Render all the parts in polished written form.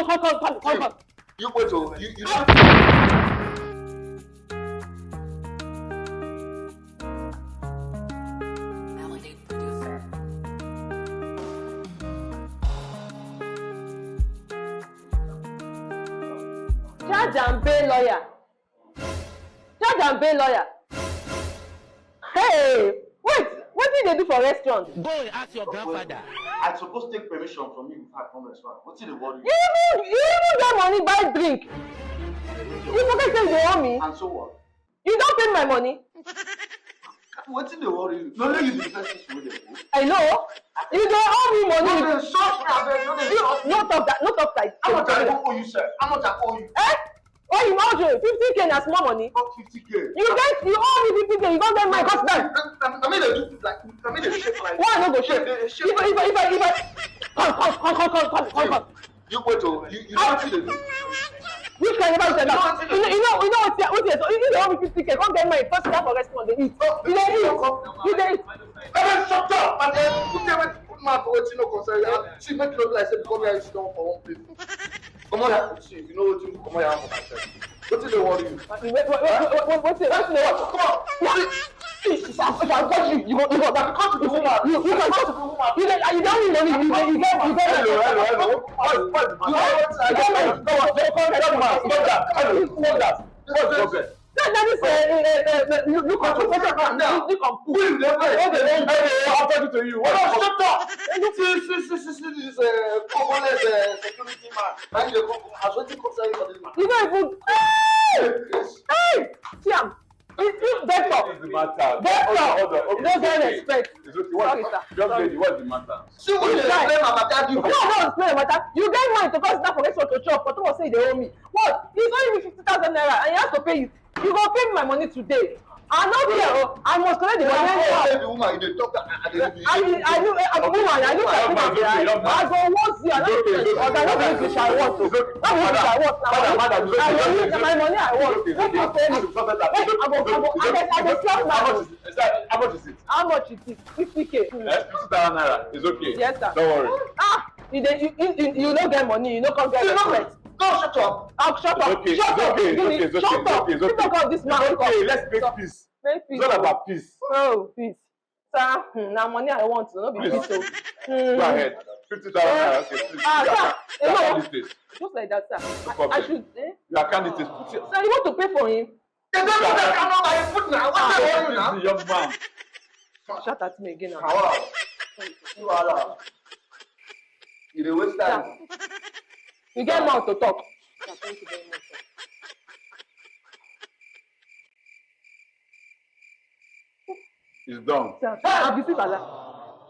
Come. You wait till you. Judge and bail lawyer. Judge and bail lawyer. Hey, wait, what did they do for restaurant? Go and ask your grandfather. I suppose take permission from you before I come restaurant. What's the worry? You even get money buy drink. You forget say you owe me. And so what? You don't pay my money. What's the worry? No, let you be the person to do. I know. You don't owe me money. No, No talk that. No talk that. How much I owe you, sir? How much I owe you? Eh? Oh, you know, 50K na small money. Not 50K. You owe me 50K. You don't get my husband. I mean, they do like. I mean, they shape like. Why no go shape? If I come. You wait till you don't see the. Which kind of say that? You know what you owe me 50K. Come get my first time for restaurant. They eat. You dey eat. Hey, shut up! And then put my for wetin no concern you. See, make it look like say because we are sitting for one place. Come on, see, you know what you come on here for myself. What is the worry you? What's it? Come on. If I touch you, you go back. Because the woman. You can touch the woman. You don't need money. You get. Hello. What's the problem? That is look at I'm talking to you. Shut up! This is Congolese security man. And you as what you concern for this man. You don't even. Hey! Siam! It's better. What is the matter? Better. You don't get respect. It's okay. What's the matter? See what you explain about that you. No, explain about that. You get money to cause that for restaurant to chop, but someone say they owe me. What? He's owing me 50,000 naira and he has to pay you. You go pay me my money today. I know here. I must collect the money. The woman, you talk that I'm a woman. I look like woman. I go once here. I don't think I want to. Not because I want now. I will use my money. I want. Let me pay me. I go slap now. How much is it? How much it is? 50K. 50,000 naira. It's okay. Yes, sir. Don't worry. You don't get money. You don't come get respect. No, shut up. Shut up. Okay. Shut up. It's Shut up. okay. You talk of this man. Okay, let's make peace. Make peace. It's all about peace. Oh, peace. Sir, now money I want to not be peace. So. Go ahead. 50,000 naira. Okay, please. Sir, You are candidate. just like that, sir. No problem. I should. You are candidate. Put your. Sir, you want to pay for him? They don't know that I'm not my foot now. What's the worry now? This is young man. Shout at me again now. Wow. You are allowed. You dey waste time. You get mouth to talk. Sir, thank you very much, sir. It's done. Sir, I'll be like that.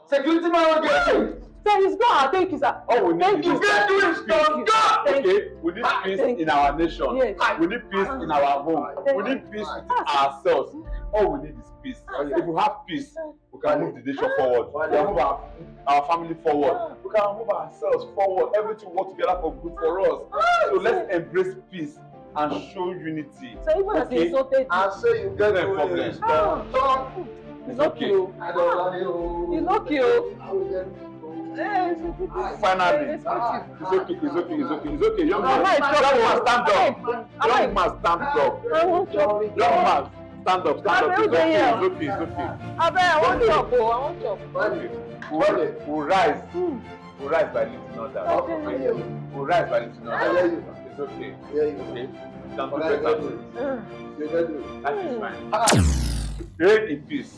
Security man will get you. Sir, he's gone. Thank you, sir. All we need Thank you. is can't do it, Thank you. Thank you. Okay, we need peace in our nation. Yes. We need peace in our home. We need peace with ourselves. All we need is peace. If we have peace, we can move the nation forward. We can move our family forward. We can move ourselves forward. Everything will work together for good for us. So let's embrace peace and show unity. So even as he insulted I you, say you get No the problem. it's okay. I don't want you. It's okay. I will get Finally, It's it's okay. Young I'm man, not in trouble. stand up. Young man, stand up. I won't chop it. Young man, stand up. It's okay. I want chop. I want chop. We'll rise. We'll rise by lifting others. We'll rise by lifting others. It's okay. Okay? Don't do better. That is fine. Reign in peace.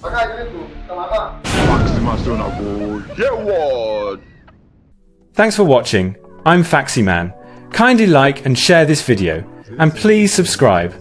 Thanks for watching. I'm Faxyman. Kindly like and share this video, and please subscribe.